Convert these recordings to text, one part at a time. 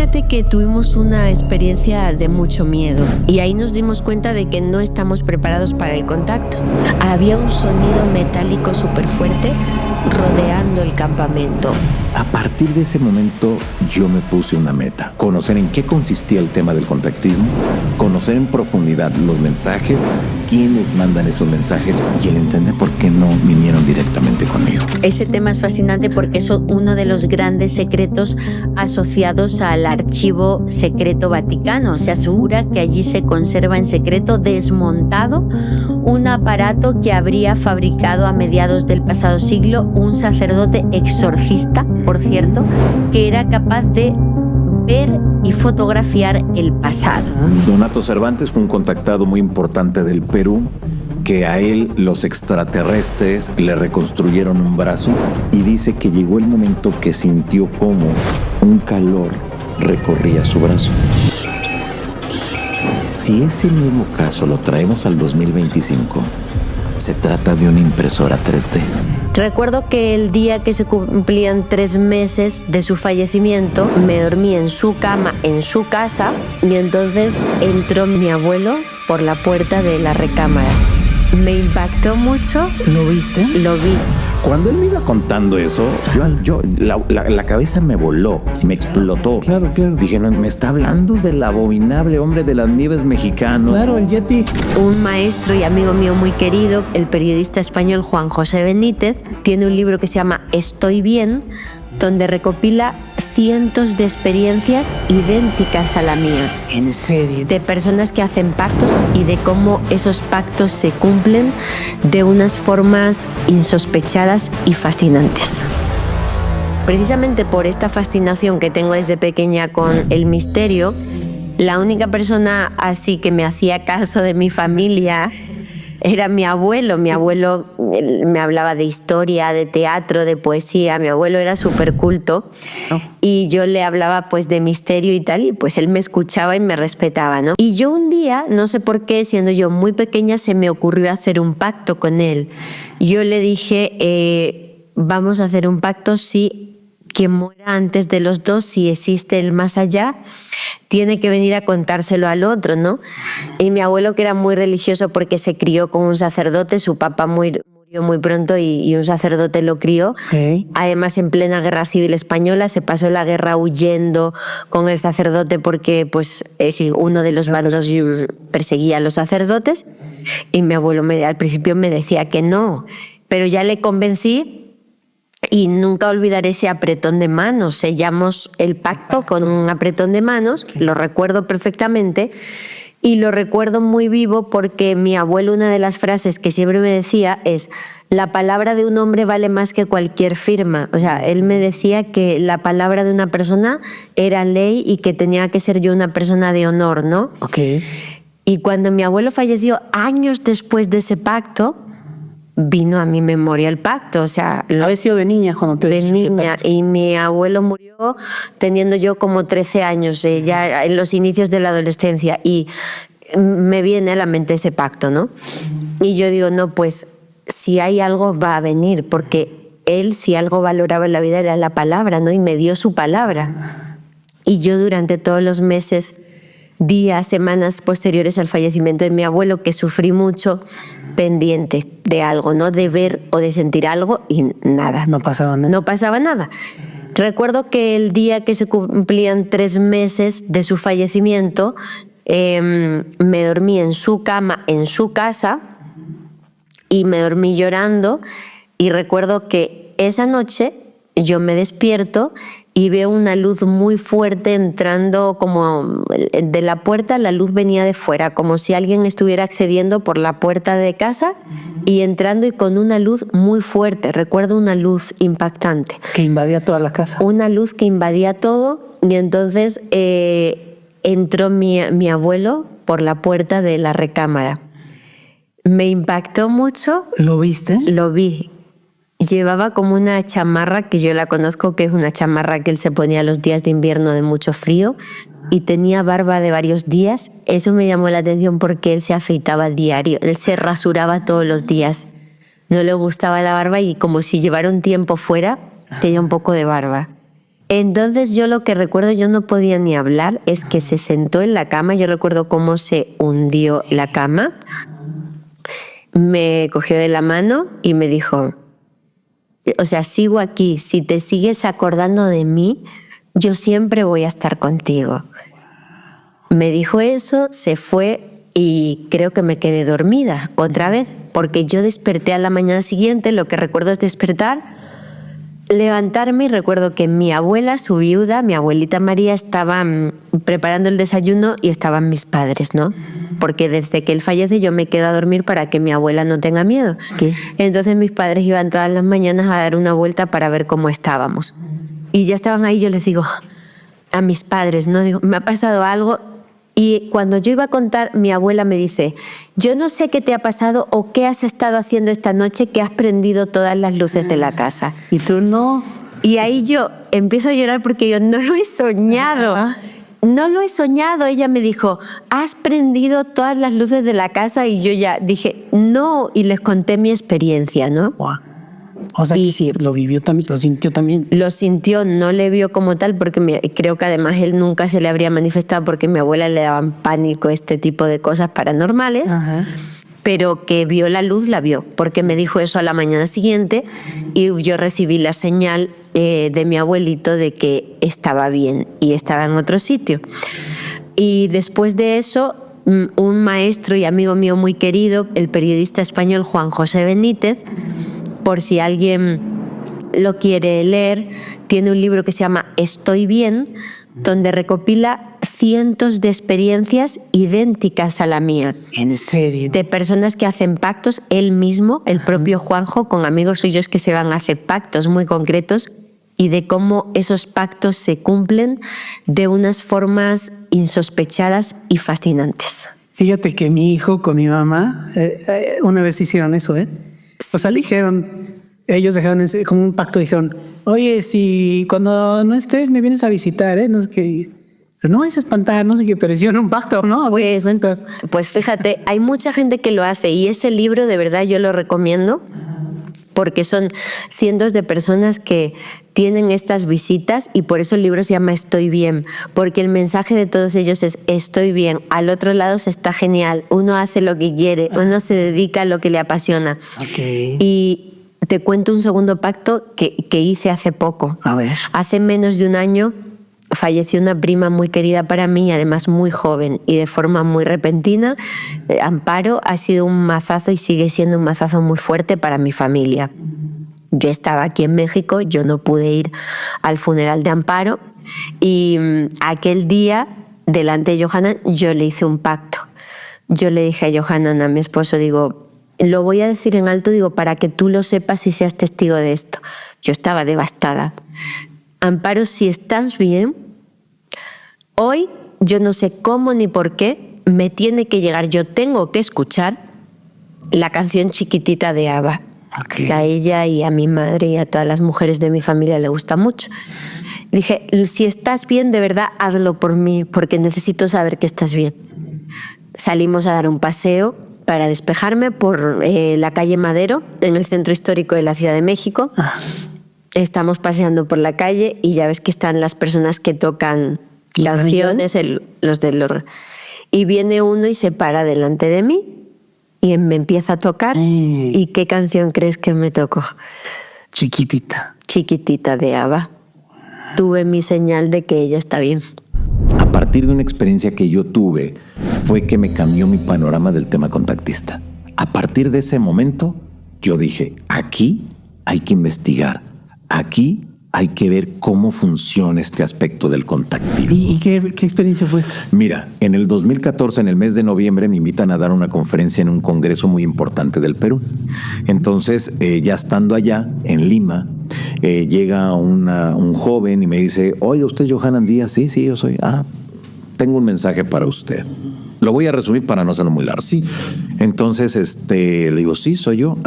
Fíjate que tuvimos una experiencia de mucho miedo y ahí nos dimos cuenta de que no estamos preparados para el contacto. Había un sonido metálico súper fuerte rodeando el campamento. A partir de ese momento yo me puse una meta: conocer en qué consistía el tema del contactismo, conocer en profundidad los mensajes, quiénes mandan esos mensajes y el entender por qué no vinieron directamente conmigo. Ese tema es fascinante porque es uno de los grandes secretos asociados al Archivo Secreto Vaticano. Se asegura que allí se conserva en secreto, desmontado, un aparato que habría fabricado a mediados del pasado siglo un sacerdote exorcista, por cierto, que era capaz de ver y fotografiar el pasado. Donato Cervantes fue un contactado muy importante del Perú, que a él los extraterrestres le reconstruyeron un brazo y dice que llegó el momento que sintió como un calor recorría su brazo. Si ese mismo caso lo traemos al 2025, se trata de una impresora 3D. Recuerdo que el día que se cumplían 3 meses de su fallecimiento, me dormí en su cama, en su casa, y entonces entró mi abuelo por la puerta de la recámara. Me impactó mucho. ¿Lo viste? Lo vi. Cuando él me iba contando eso, la cabeza me voló, me explotó. Claro. Dije, no, me está hablando del abominable hombre de las nieves mexicano. Claro, el Yeti. Un maestro y amigo mío muy querido, el periodista español Juan José Benítez, tiene un libro que se llama Estoy bien, donde recopila cientos de experiencias idénticas a la mía. ¿En serio? De personas que hacen pactos y de cómo esos pactos se cumplen de unas formas insospechadas y fascinantes. Precisamente por esta fascinación que tengo desde pequeña con el misterio, la única persona así que me hacía caso de mi familia era mi abuelo. Mi abuelo me hablaba de historia, de teatro, de poesía. Mi abuelo era súper culto y yo le hablaba pues de misterio y tal, y pues él me escuchaba y me respetaba, ¿no? Y yo un día, no sé por qué, siendo yo muy pequeña, se me ocurrió hacer un pacto con él. Yo le dije, vamos a hacer un pacto si quien muera antes de los dos, si existe el más allá, tiene que venir a contárselo al otro, ¿no? Y mi abuelo, que era muy religioso porque se crió con un sacerdote, su papá murió muy pronto y un sacerdote lo crió. Okay. Además, en plena guerra civil española, se pasó la guerra huyendo con el sacerdote porque pues, uno de los bandos perseguía a los sacerdotes, y mi abuelo al principio me decía que no, pero ya le convencí. Y nunca olvidaré ese apretón de manos. Sellamos el pacto con un apretón de manos, lo recuerdo perfectamente, y lo recuerdo muy vivo porque mi abuelo, una de las frases que siempre me decía es: la palabra de un hombre vale más que cualquier firma. O sea, él me decía que la palabra de una persona era ley y que tenía que ser yo una persona de honor, ¿no? Okay. Y cuando mi abuelo falleció, años después de ese pacto, vino a mi memoria el pacto. O sea, ¿Habías sido de niña cuando te de hizo ese niña, pacto? y mi abuelo murió teniendo yo como 13 años, ya en los inicios de la adolescencia, y me viene a la mente ese pacto, ¿no? Y yo digo, no, pues si hay algo va a venir, porque él, si algo valoraba en la vida, era la palabra, ¿no? Y me dio su palabra. Y yo durante todos los meses, días, semanas posteriores al fallecimiento de mi abuelo, que sufrí mucho, pendiente de algo, ¿no? De ver o de sentir algo, y nada. No pasaba nada. No pasaba nada. Recuerdo que el día que se cumplían 3 meses de su fallecimiento, me dormí en su cama, en su casa, y me dormí llorando, y recuerdo que esa noche yo me despierto y veo una luz muy fuerte entrando como de la puerta. La luz venía de fuera, como si alguien estuviera accediendo por la puerta de casa y entrando, y con una luz muy fuerte. Recuerdo una luz impactante. Que invadía toda la casa. Una luz que invadía todo, y entonces entró mi abuelo por la puerta de la recámara. Me impactó mucho. ¿Lo viste? Lo vi. Llevaba como una chamarra, que yo la conozco, que es una chamarra que él se ponía los días de invierno de mucho frío, y tenía barba de varios días. Eso me llamó la atención porque él se afeitaba diario, él se rasuraba todos los días. No le gustaba la barba, y como si llevara un tiempo fuera, tenía un poco de barba. Entonces yo lo que recuerdo, yo no podía ni hablar, es que se sentó en la cama, yo recuerdo cómo se hundió la cama, me cogió de la mano y me dijo, o sea, sigo aquí, si te sigues acordando de mí, yo siempre voy a estar contigo. Me dijo eso, se fue y creo que me quedé dormida otra vez, porque yo desperté a la mañana siguiente, lo que recuerdo es despertar, levantarme y recuerdo que mi abuela, su viuda, mi abuelita María, estaban preparando el desayuno y estaban mis padres, ¿no? Porque desde que él fallece yo me quedo a dormir para que mi abuela no tenga miedo. ¿Qué? Entonces mis padres iban todas las mañanas a dar una vuelta para ver cómo estábamos. Y ya estaban ahí, yo les digo a mis padres, ¿no? Digo, me ha pasado algo. Y cuando yo iba a contar, mi abuela me dice, yo no sé qué te ha pasado o qué has estado haciendo esta noche que has prendido todas las luces de la casa. ¿Y tú no? Y ahí yo empiezo a llorar porque yo no lo he soñado. No lo he soñado. Ella me dijo, ¿has prendido todas las luces de la casa? Y yo ya dije, no. Y les conté mi experiencia, ¿no? Wow. O sea, que sí, lo vivió también, lo sintió también. Lo sintió, no le vio como tal, porque creo que además él nunca se le habría manifestado porque a mi abuela le daban pánico este tipo de cosas paranormales. Ajá. Pero que vio la luz, la vio, porque me dijo eso a la mañana siguiente y yo recibí la señal de mi abuelito de que estaba bien y estaba en otro sitio. Y después de eso, un maestro y amigo mío muy querido, el periodista español Juan José Benítez, por si alguien lo quiere leer, tiene un libro que se llama Estoy bien, donde recopila cientos de experiencias idénticas a la mía. ¿En serio? De personas que hacen pactos, él mismo, el propio Juanjo, con amigos suyos que se van a hacer pactos muy concretos y de cómo esos pactos se cumplen de unas formas insospechadas y fascinantes. Fíjate que mi hijo con mi mamá una vez hicieron eso, ¿eh? O sea, ellos dejaron como un pacto, dijeron, oye, si cuando no estés me vienes a visitar, ¿eh? No sé qué, pero no vais a espantar, no sé qué, pero hicieron un pacto, ¿no? Pues fíjate, hay mucha gente que lo hace y ese libro de verdad yo lo recomiendo porque son cientos de personas que tienen estas visitas y por eso el libro se llama Estoy bien, porque el mensaje de todos ellos es estoy bien, al otro lado se está genial, uno hace lo que quiere, uno se dedica a lo que le apasiona. Okay. Y te cuento un segundo pacto que hice hace poco. A ver. Hace menos de un año falleció una prima muy querida para mí, además muy joven y de forma muy repentina. Amparo ha sido un mazazo y sigue siendo un mazazo muy fuerte para mi familia. Yo estaba aquí en México, yo no pude ir al funeral de Amparo y aquel día, delante de Johanan, yo le hice un pacto. Yo le dije a Johanan, a mi esposo, digo, lo voy a decir en alto, digo, para que tú lo sepas y seas testigo de esto. Yo estaba devastada. Amparo, si estás bien, hoy yo no sé cómo ni por qué me tiene que llegar, yo tengo que escuchar la canción Chiquitita de ABBA. Okay. Que a ella y a mi madre y a todas las mujeres de mi familia le gusta mucho. Dije, si estás bien, de verdad, hazlo por mí, porque necesito saber que estás bien. Salimos a dar un paseo para despejarme por la calle Madero, en el centro histórico de la Ciudad de México. Estamos paseando por la calle y ya ves que están las personas que tocan canciones, los del... Y viene uno y se para delante de mí y me empieza a tocar. ¿Y qué canción crees que me tocó? Chiquitita. Chiquitita de ABBA. Tuve mi señal de que ella está bien. A partir de una experiencia que yo tuve, fue que me cambió mi panorama del tema contactista. A partir de ese momento, yo dije, aquí hay que investigar. Aquí hay que ver cómo funciona este aspecto del contactismo. ¿Y qué experiencia fue esta? Mira, en el 2014, en el mes de noviembre, me invitan a dar una conferencia en un congreso muy importante del Perú. Entonces, ya estando allá, en Lima, llega un joven y me dice, oye, ¿usted es Johanan Díaz? Sí, yo soy. Tengo un mensaje para usted. Lo voy a resumir para no hacerlo muy largo. Sí. Entonces, le digo, sí, soy yo.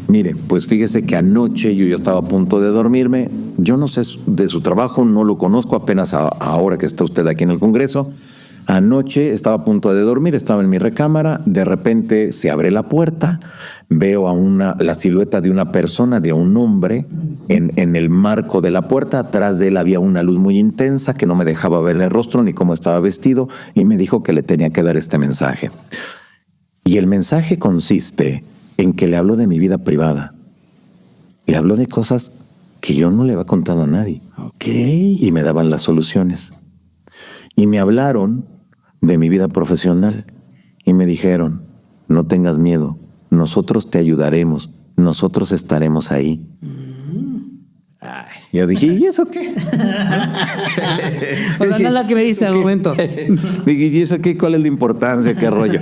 Mire, pues fíjese que anoche yo ya estaba a punto de dormirme. Yo no sé de su trabajo, no lo conozco apenas ahora que está usted aquí en el Congreso. Anoche estaba a punto de dormir, estaba en mi recámara, de repente se abre la puerta, veo la silueta de una persona, de un hombre, en el marco de la puerta. Atrás de él había una luz muy intensa que no me dejaba ver el rostro ni cómo estaba vestido, y me dijo que le tenía que dar este mensaje. Y el mensaje consiste en que le habló de mi vida privada. Le habló de cosas que yo no le había contado a nadie. Y me daban las soluciones. Y me hablaron de mi vida profesional y me dijeron: no tengas miedo, nosotros te ayudaremos, nosotros estaremos ahí. Ay, yo dije, ¿y eso qué? O sea, no es la que me dice al momento. Dije, ¿y eso qué? ¿Cuál es la importancia? ¿Qué rollo?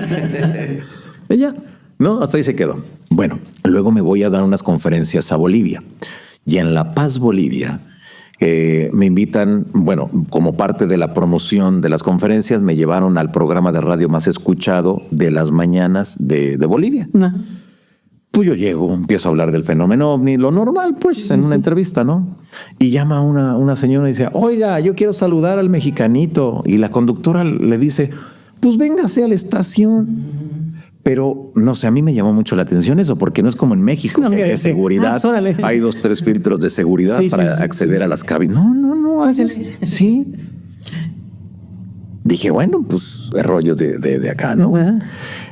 Ella, no, hasta ahí se quedó. Bueno, luego me voy a dar unas conferencias a Bolivia. Y en La Paz, Bolivia, me invitan, bueno, como parte de la promoción de las conferencias, me llevaron al programa de radio más escuchado de las mañanas de Bolivia. No. Pues yo llego, empiezo a hablar del fenómeno ovni, lo normal, pues, en una entrevista, ¿no? Y llama una señora y dice: oiga, yo quiero saludar al mexicanito. Y la conductora le dice: pues véngase a la estación. Pero, no sé, a mí me llamó mucho la atención eso, porque no es como en México, No, que hay seguridad. Hay 2, 3 filtros de seguridad para acceder a las cabinas. No, sí. Dije, bueno, pues el rollo de acá, ¿no?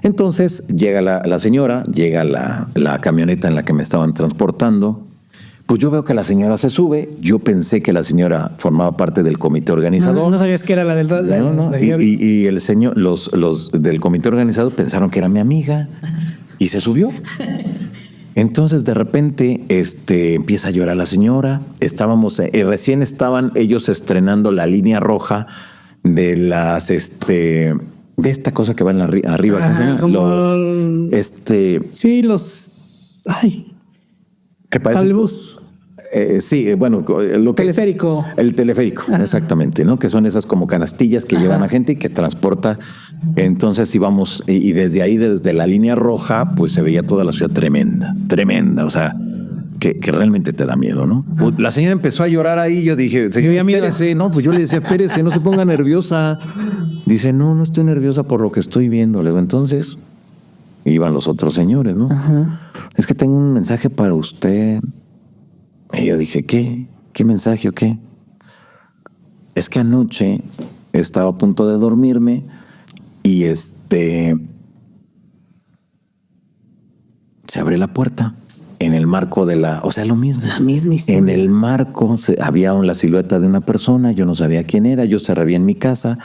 Entonces llega la señora, llega la camioneta en la que me estaban transportando. Pues yo veo que la señora se sube. Yo pensé que la señora formaba parte del comité organizador. No sabías que era la del radio. No. Y el señor, los del comité organizador pensaron que era mi amiga y se subió. Entonces de repente empieza a llorar la señora. Recién estaban ellos estrenando la línea roja de las de esta cosa que va en arriba. Como sí, los ¿qué parece? Cablebús. Sí, bueno, lo que teleférico. El teleférico, exactamente, ¿no? Que son esas como canastillas que llevan a gente y que transporta. Entonces íbamos, y desde ahí, desde la línea roja, pues se veía toda la ciudad tremenda, o sea, que realmente te da miedo, ¿no? Pues la señora empezó a llorar ahí, yo dije, señor, espérese, no, pues yo le decía, espérese, no se ponga nerviosa. Dice, no estoy nerviosa por lo que estoy viendo. Le digo, entonces, iban los otros señores, ¿no? Es que tengo un mensaje para usted. Y yo dije, ¿qué mensaje o qué? Es que anoche estaba a punto de dormirme y se abre la puerta en el marco o sea, lo mismo. La misma historia. En el marco había la silueta de una persona, yo no sabía quién era, yo cerré bien mi casa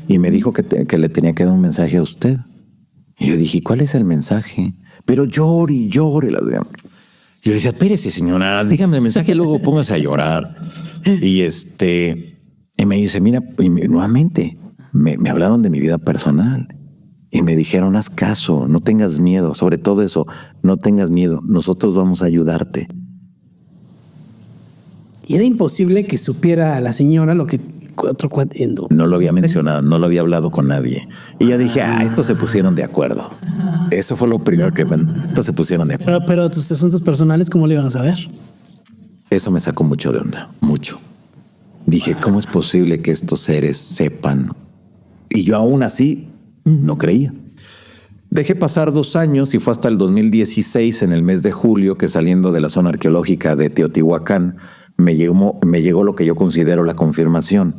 y me dijo que le tenía que dar un mensaje a usted. Y yo dije, ¿cuál es el mensaje? Pero llore. Yo le decía, espérese, señora, dígame el mensaje y luego póngase a llorar. Y me dice, mira, y nuevamente me hablaron de mi vida personal y me dijeron, haz caso, no tengas miedo, sobre todo eso, no tengas miedo, nosotros vamos a ayudarte. Y era imposible que supiera a la señora lo que otro cuento. No lo había mencionado, no lo había hablado con nadie. Y ya dije, estos se pusieron de acuerdo. Eso fue lo primero que estos se pusieron de acuerdo. Pero tus asuntos personales, ¿cómo le iban a saber? Eso me sacó mucho de onda, mucho. Dije, ¿cómo es posible que estos seres sepan? Y yo aún así no creía. Dejé pasar 2 años y fue hasta el 2016, en el mes de julio, que saliendo de la zona arqueológica de Teotihuacán, me llegó lo que yo considero la confirmación.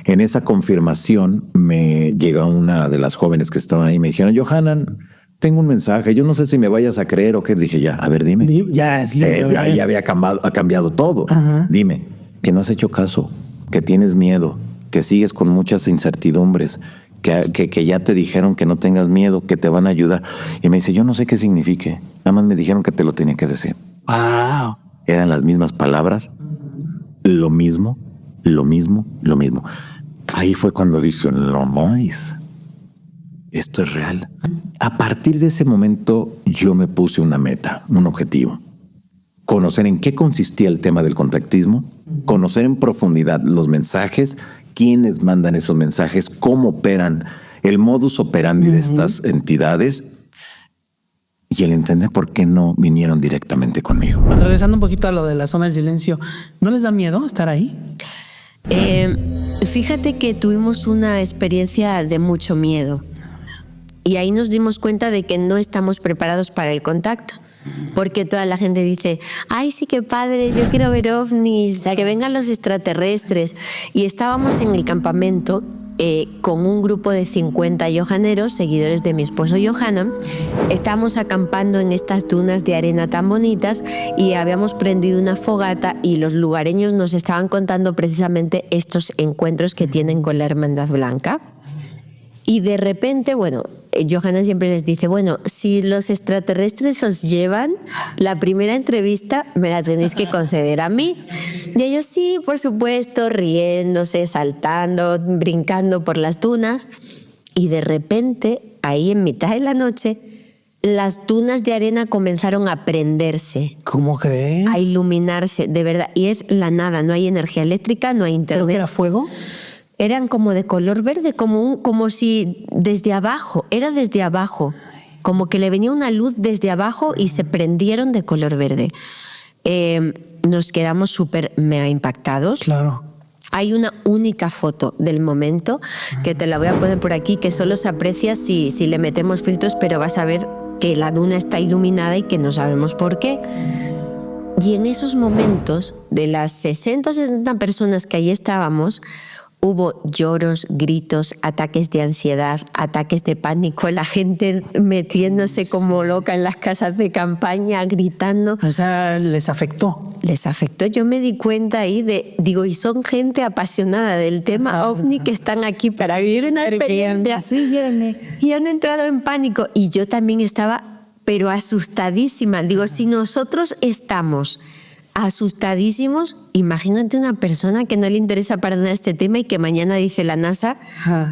En esa confirmación me llegó una de las jóvenes que estaban ahí y me dijeron, Johanan, tengo un mensaje, yo no sé si me vayas a creer o qué. Dije, ya, a ver, dime. Ya había cambiado todo. Dime, que no has hecho caso, que tienes miedo, que sigues con muchas incertidumbres, que ya te dijeron que no tengas miedo, que te van a ayudar. Y me dice, yo no sé qué signifique, nada más me dijeron que te lo tenía que decir. Wow. Eran las mismas palabras, lo mismo. Ahí fue cuando dije, no más, esto es real. A partir de ese momento yo me puse una meta, un objetivo. Conocer en qué consistía el tema del contactismo, conocer en profundidad los mensajes, quiénes mandan esos mensajes, cómo operan, el modus operandi de estas entidades y el entender por qué no vinieron directamente conmigo. Regresando un poquito a lo de la zona del silencio, ¿no les da miedo estar ahí? Fíjate que tuvimos una experiencia de mucho miedo y ahí nos dimos cuenta de que no estamos preparados para el contacto. Porque toda la gente dice, ay, sí, qué padre, yo quiero ver ovnis, que vengan los extraterrestres. Y estábamos en el campamento con un grupo de 50 johaneros, seguidores de mi esposo Johanan. Estábamos acampando en estas dunas de arena tan bonitas y habíamos prendido una fogata y los lugareños nos estaban contando precisamente estos encuentros que tienen con la Hermandad Blanca. Y de repente, bueno, Johanan siempre les dice, bueno, si los extraterrestres os llevan, la primera entrevista me la tenéis que conceder a mí. Y ellos sí, por supuesto, riéndose, saltando, brincando por las dunas. Y de repente, ahí en mitad de la noche, las dunas de arena comenzaron a prenderse. ¿Cómo crees? A iluminarse, de verdad. Y es la nada, no hay energía eléctrica, no hay internet. ¿Pero que era fuego? Eran como de color verde, como si desde abajo, era desde abajo, como que le venía una luz desde abajo y se prendieron de color verde. Nos quedamos súper mega impactados. Claro. Hay una única foto del momento que te la voy a poner por aquí, que solo se aprecia si le metemos filtros, pero vas a ver que la duna está iluminada y que no sabemos por qué. Y en esos momentos, de las 60 o 70 personas que allí estábamos, hubo lloros, gritos, ataques de ansiedad, ataques de pánico, la gente metiéndose como loca en las casas de campaña, gritando. O sea, les afectó. Les afectó. Yo me di cuenta ahí y son gente apasionada del tema ovni que están aquí para vivir una experiencia. Sí, viene. Y han entrado en pánico. Y yo también estaba, pero asustadísima. Digo, si nosotros estamos asustadísimos, imagínate una persona que no le interesa para nada este tema y que mañana dice la NASA,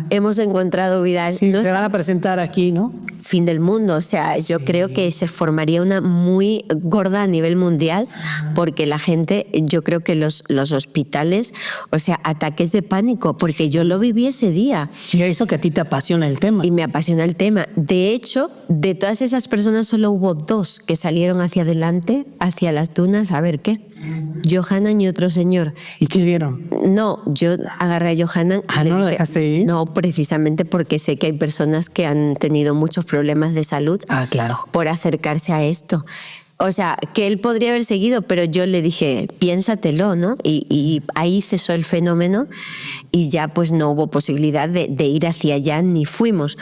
hemos encontrado vida. Sí, se van a presentar aquí, ¿no? Fin del mundo, o sea, yo creo que se formaría una muy gorda a nivel mundial, porque la gente, yo creo que los hospitales, o sea, ataques de pánico, porque yo lo viví ese día. Y eso que a ti te apasiona el tema. Y me apasiona el tema. De hecho, de todas esas personas solo hubo 2 que salieron hacia adelante, hacia las dunas, a ver qué. Johanan y otro señor. ¿Y qué vieron? No, yo agarré a Johanan. ¿No lo dejaste ir? No, precisamente porque sé que hay personas que han tenido muchos problemas de salud claro, por acercarse a esto. O sea, que él podría haber seguido, pero yo le dije, piénsatelo, ¿no? Y ahí cesó el fenómeno y ya pues no hubo posibilidad de ir hacia allá, ni fuimos.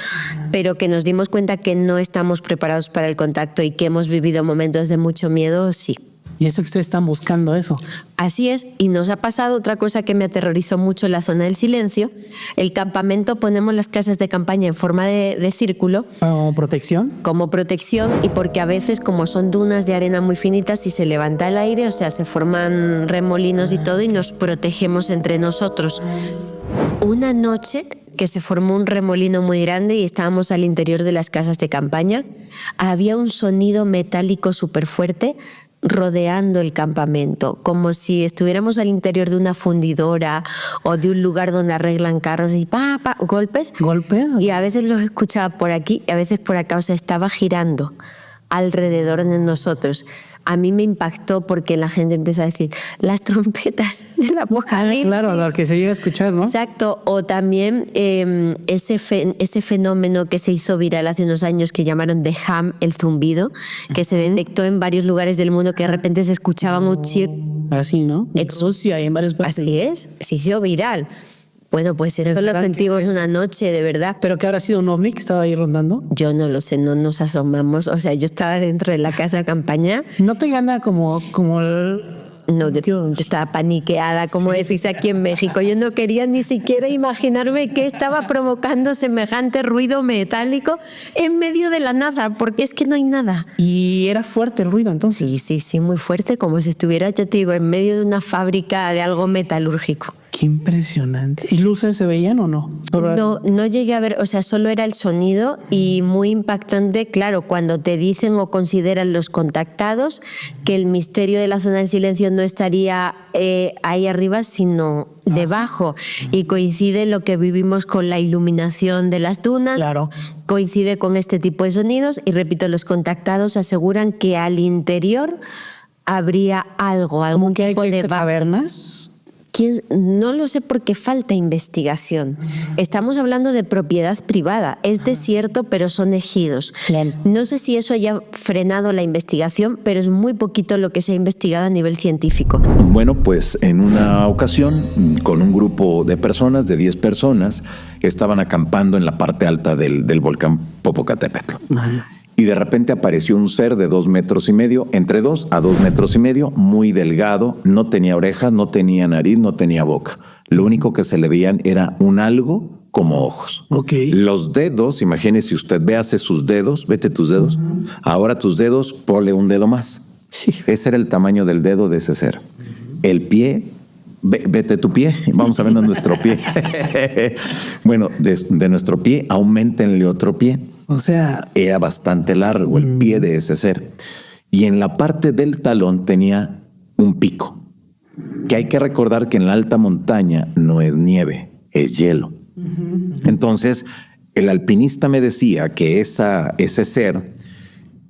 Pero que nos dimos cuenta que no estamos preparados para el contacto y que hemos vivido momentos de mucho miedo, sí. Y eso que ustedes están buscando eso. Así es, y nos ha pasado otra cosa que me aterrorizó mucho en la zona del silencio. El campamento, ponemos las casas de campaña en forma de círculo. ¿Como protección? Como protección, y porque a veces, como son dunas de arena muy finitas, si se levanta el aire, o sea, se forman remolinos y todo, y nos protegemos entre nosotros. Una noche que se formó un remolino muy grande y estábamos al interior de las casas de campaña, había un sonido metálico súper fuerte rodeando el campamento, como si estuviéramos al interior de una fundidora o de un lugar donde arreglan carros y golpes. ¿Golpes? Y a veces los escuchaba por aquí y a veces por acá, o sea, estaba girando alrededor de nosotros. A mí me impactó porque la gente empieza a decir las trompetas de la apocalipsis. Claro, lo que se llega a escuchar, ¿no? Exacto. O también ese fenómeno que se hizo viral hace unos años que llamaron de Ham, el zumbido, que se detectó en varios lugares del mundo, que de repente se escuchaba un chip. Así, ¿no? En Rusia y en varios países. Así es, se hizo viral. Bueno, pues eso lo sentimos una noche, de verdad. ¿Pero que habrá sido un ovni que estaba ahí rondando? Yo no lo sé, no nos asomamos. O sea, yo estaba dentro de la casa de campaña. ¿No te gana como No, yo estaba paniqueada, como decís aquí en México. Yo no quería ni siquiera imaginarme qué estaba provocando semejante ruido metálico en medio de la nada, porque es que no hay nada. ¿Y era fuerte el ruido entonces? Sí, muy fuerte, como si estuviera, ya te digo, en medio de una fábrica de algo metalúrgico. Qué impresionante. ¿Y luces se veían o no? No llegué a ver, o sea, solo era el sonido y muy impactante, claro, cuando te dicen o consideran los contactados que el misterio de la zona del silencio no estaría ahí arriba, sino debajo. Y coincide lo que vivimos con la iluminación de las dunas. Claro. Coincide con este tipo de sonidos y, repito, los contactados aseguran que al interior habría algo, algún ¿Cómo que hay tipo de cavernas? No lo sé porque falta investigación. Estamos hablando de propiedad privada. Es desierto, pero son ejidos. Claro. No sé si eso haya frenado la investigación, pero es muy poquito lo que se ha investigado a nivel científico. Bueno, pues en una ocasión, con un grupo de personas, de 10 personas, estaban acampando en la parte alta del volcán Popocatépetl. Y de repente apareció un ser de 2 metros y medio, entre 2 a 2 metros y medio, muy delgado, no tenía orejas, no tenía nariz, no tenía boca. Lo único que se le veían era un algo como ojos. Ok. Los dedos, imagínese usted, véase sus dedos, vete tus dedos. Ahora tus dedos, ponle un dedo más. Sí. Ese era el tamaño del dedo de ese ser. El pie, vete tu pie, vamos a ver nuestro pie. Bueno, de nuestro pie, aumentenle otro pie. O sea, Era bastante largo el pie de ese ser. Y en la parte del talón tenía un pico. Que hay que recordar que en la alta montaña no es nieve, es hielo. Entonces, el alpinista me decía que ese ser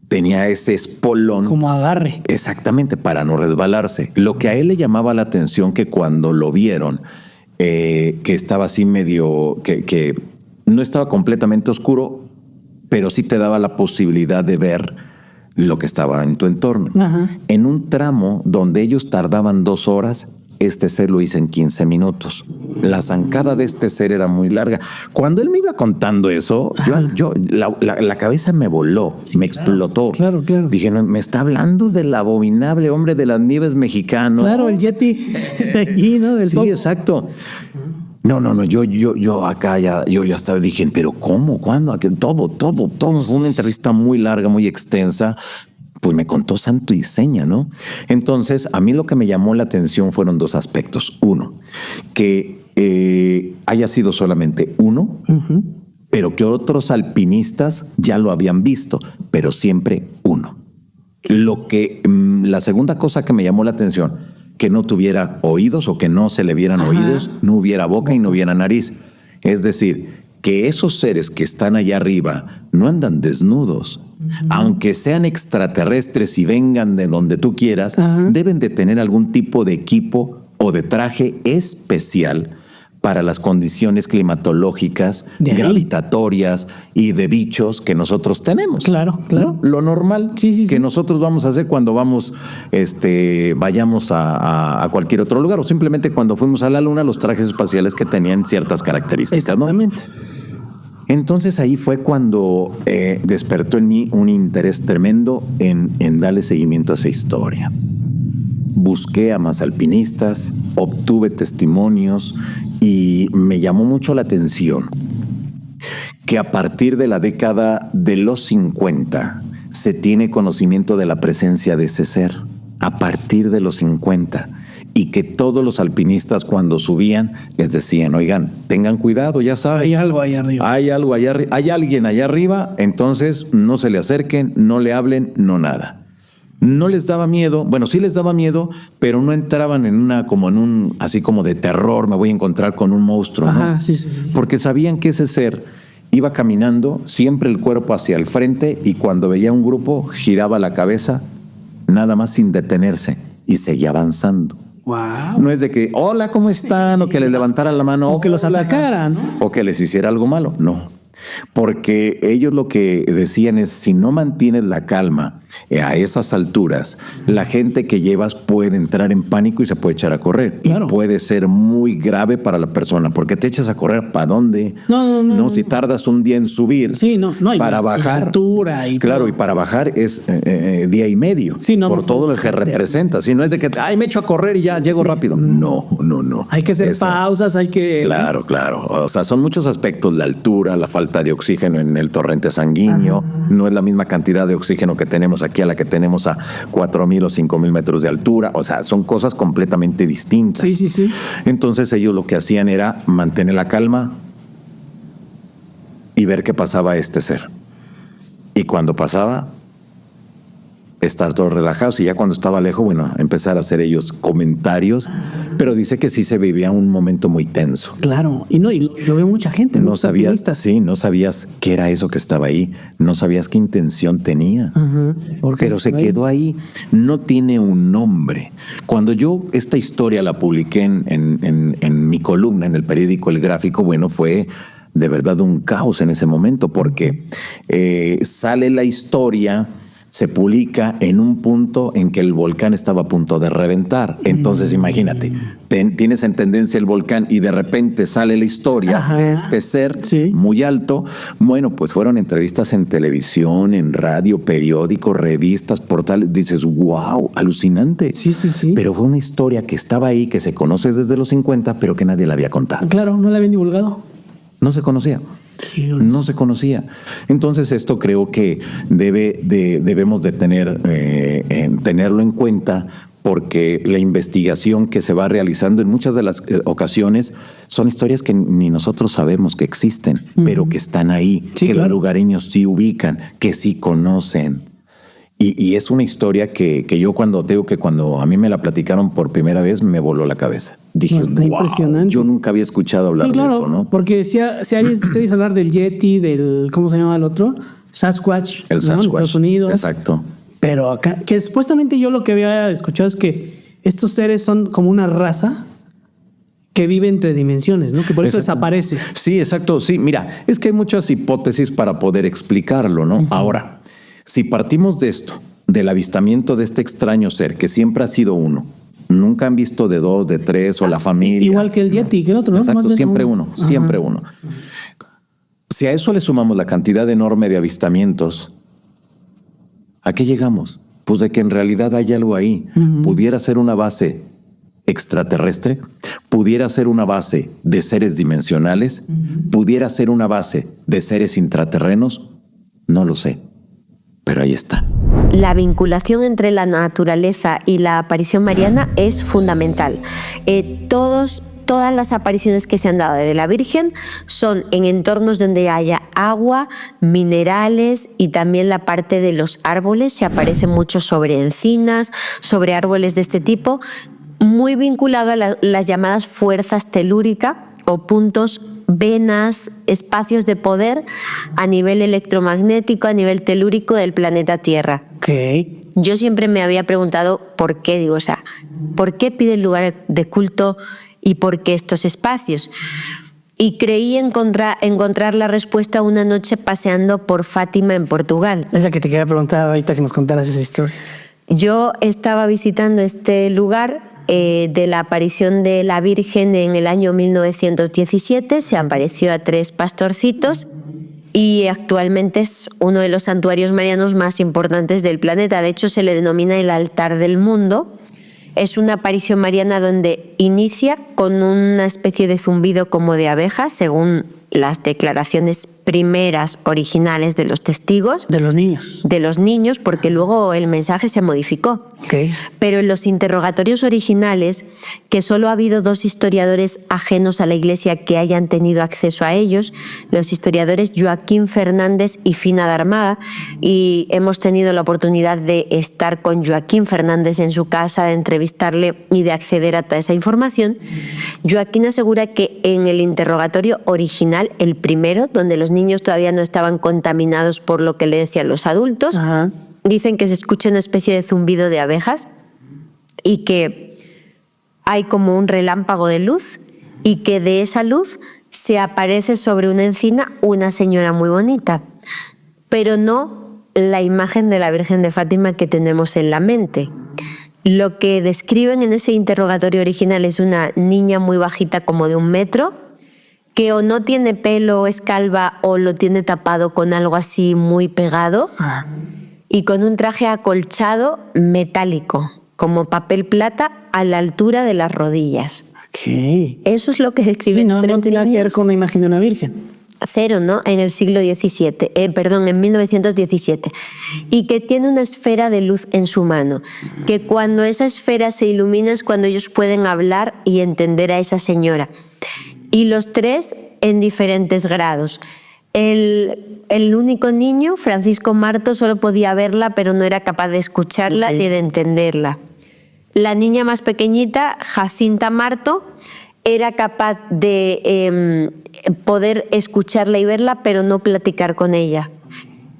tenía ese espolón. como agarre. Exactamente, para no resbalarse. Lo que a él le llamaba la atención que cuando lo vieron, que estaba así medio, que no estaba completamente oscuro, pero sí te daba la posibilidad de ver lo que estaba en tu entorno. Ajá. En un tramo donde ellos tardaban 2 horas, este ser lo hizo en 15 minutos. La zancada de este ser era muy larga. Cuando él me iba contando eso, la cabeza me voló, me explotó. claro. Dije, no, me está hablando del abominable hombre de las nieves mexicano. Claro, el Yeti de aquí, ¿no? Del Sí, Popo. exacto. No, yo acá yo hasta dije, pero ¿cómo? ¿Cuándo? Todo. Fue una entrevista muy larga, muy extensa. Pues me contó santo y seña, ¿no? Entonces, a mí lo que me llamó la atención fueron 2 aspectos. Uno, que haya sido solamente uno, pero que otros alpinistas ya lo habían visto, pero siempre uno. La segunda cosa que me llamó la atención, que no tuviera oídos o que no se le vieran oídos, no hubiera boca y no hubiera nariz. Es decir, que esos seres que están allá arriba no andan desnudos. Aunque sean extraterrestres y vengan de donde tú quieras, deben de tener algún tipo de equipo o de traje especial para las condiciones climatológicas, gravitatorias y de bichos que nosotros tenemos. Claro. ¿No? Lo normal que nosotros vamos a hacer cuando vamos, vayamos a cualquier otro lugar, o simplemente cuando fuimos a la luna, los trajes espaciales que tenían ciertas características. Exactamente. ¿No? Entonces ahí fue cuando despertó en mí un interés tremendo en darle seguimiento a esa historia. Busqué a más alpinistas, obtuve testimonios y me llamó mucho la atención que a partir de la década de los 50 se tiene conocimiento de la presencia de ese ser. A partir de los 50. Y que todos los alpinistas cuando subían les decían, oigan, tengan cuidado, ya saben. Hay algo ahí arriba. Hay algo allá arriba. Hay alguien allá arriba, entonces no se le acerquen, no le hablen, no nada. No les daba miedo, bueno, sí les daba miedo, pero no entraban así como de terror, me voy a encontrar con un monstruo, ¿no? Ajá, sí. Porque sabían que ese ser iba caminando, siempre el cuerpo hacia el frente, y cuando veía un grupo, giraba la cabeza, nada más sin detenerse, y seguía avanzando. Wow. No es de que, hola, ¿cómo están? O que les levantara la mano. O que los atacara, ¿no? O que les hiciera algo malo. No. Porque ellos lo que decían es, si no mantienes la calma a esas alturas, la gente que llevas puede entrar en pánico y se puede echar a correr. Claro. Y puede ser muy grave para la persona, porque te echas a correr ¿para dónde? No. Si tardas un día en subir, Sí, no hay para bajar, altura y claro, todo. y para bajar es día y medio, Sí, no, por no, todo no, lo que representa. Si no es de que, me echo a correr y ya llego rápido. No. Hay que hacer Eso. pausas, hay que... Claro. O sea, son muchos aspectos: la altura, la falta de oxígeno en el torrente sanguíneo. No es la misma cantidad de oxígeno que tenemos aquí a la que tenemos a 4,000 o 5,000 metros de altura. O sea, son cosas completamente distintas. Sí. Entonces ellos lo que hacían era mantener la calma y ver qué pasaba a este ser. Y cuando pasaba, estar todos relajados y ya cuando estaba lejos, bueno, empezar a hacer ellos comentarios, pero dice que sí se vivía un momento muy tenso. Claro, y lo ve mucha gente. No sabías, no sabías qué era eso que estaba ahí, no sabías qué intención tenía, pero se quedó ahí. No tiene un nombre. Cuando yo esta historia la publiqué en mi columna en el periódico El Gráfico, bueno, fue de verdad un caos en ese momento, porque sale la historia, se publica en un punto en que el volcán estaba a punto de reventar. Entonces, imagínate, tienes en tendencia el volcán y de repente sale la historia de este ser muy alto. Bueno, pues fueron entrevistas en televisión, en radio, periódicos, revistas, portales. Dices, wow, alucinante. Sí. Pero fue una historia que estaba ahí, que se conoce desde los 50, pero que nadie la había contado. Claro, no la habían divulgado. No se conocía. No se conocía. Entonces esto creo que debemos de tenerlo en cuenta, porque la investigación que se va realizando en muchas de las ocasiones son historias que ni nosotros sabemos que existen, pero que están ahí, que los lugareños sí ubican, que sí conocen. Y es una historia que yo cuando a mí me la platicaron por primera vez me voló la cabeza. Dije, está impresionante. Yo nunca había escuchado hablar de eso, ¿no? Porque si habéis hablar del Yeti, del, ¿cómo se llama el otro? Sasquatch, el Sasquatch, en Estados Unidos. Exacto. Pero acá, que supuestamente yo lo que había escuchado es que estos seres son como una raza que vive entre dimensiones, ¿no? Que por eso desaparece. Sí, exacto. Sí, mira, es que hay muchas hipótesis para poder explicarlo, ¿no? Ahora, si partimos de esto, del avistamiento de este extraño ser que siempre ha sido uno, nunca han visto de 2, de 3 o la familia. Igual que el Yeti, que el otro, ¿no? Exacto, siempre uno. Si a eso le sumamos la cantidad enorme de avistamientos, ¿a qué llegamos? Pues de que en realidad hay algo ahí. Pudiera ser una base extraterrestre, pudiera ser una base de seres dimensionales, pudiera ser una base de seres intraterrenos, no lo sé. Pero ahí está. La vinculación entre la naturaleza y la aparición mariana es fundamental. Todas las apariciones que se han dado de la Virgen son en entornos donde haya agua, minerales y también la parte de los árboles. Se aparece mucho sobre encinas, sobre árboles de este tipo, muy vinculado a las llamadas fuerzas telúricas o puntos, venas, espacios de poder a nivel electromagnético, a nivel telúrico del planeta Tierra. Okay. Yo siempre me había preguntado por qué, ¿por qué pide el lugar de culto y por qué estos espacios? Y creí encontrar la respuesta una noche paseando por Fátima en Portugal. Es la que te quería preguntar ahorita que nos contaras esa historia. Yo estaba visitando este lugar de la aparición de la Virgen en el año 1917. Se apareció a 3 pastorcitos y actualmente es uno de los santuarios marianos más importantes del planeta. De hecho, se le denomina el altar del mundo. Es una aparición mariana donde inicia con una especie de zumbido como de abejas, según las declaraciones primeras originales de los testigos. De los niños. De los niños, porque luego el mensaje se modificó. Okay. Pero en los interrogatorios originales, que solo ha habido 2 historiadores ajenos a la Iglesia que hayan tenido acceso a ellos, los historiadores Joaquín Fernández y Fina Darmada, y hemos tenido la oportunidad de estar con Joaquín Fernández en su casa, de entrevistarle y de acceder a toda esa información. Joaquín asegura que en el interrogatorio original, el primero, donde los niños todavía no estaban contaminados por lo que le decían los adultos, dicen que se escucha una especie de zumbido de abejas y que hay como un relámpago de luz y que de esa luz se aparece sobre una encina una señora muy bonita, pero no la imagen de la Virgen de Fátima que tenemos en la mente. Lo que describen en ese interrogatorio original es una niña muy bajita, como de 1 metro, que o no tiene pelo, es calva, o lo tiene tapado con algo así muy pegado, y con un traje acolchado metálico, como papel plata, a la altura de las rodillas. Okay. Eso es lo que describe. Sí, no tiene que ver con una imagen de una virgen. Cero, ¿no? En el siglo XVII, en 1917. Y que tiene una esfera de luz en su mano. Que cuando esa esfera se ilumina es cuando ellos pueden hablar y entender a esa señora. Y los 3 en diferentes grados. El único niño, Francisco Marto, solo podía verla, pero no era capaz de escucharla ni de entenderla. La niña más pequeñita, Jacinta Marto, era capaz de poder escucharla y verla, pero no platicar con ella.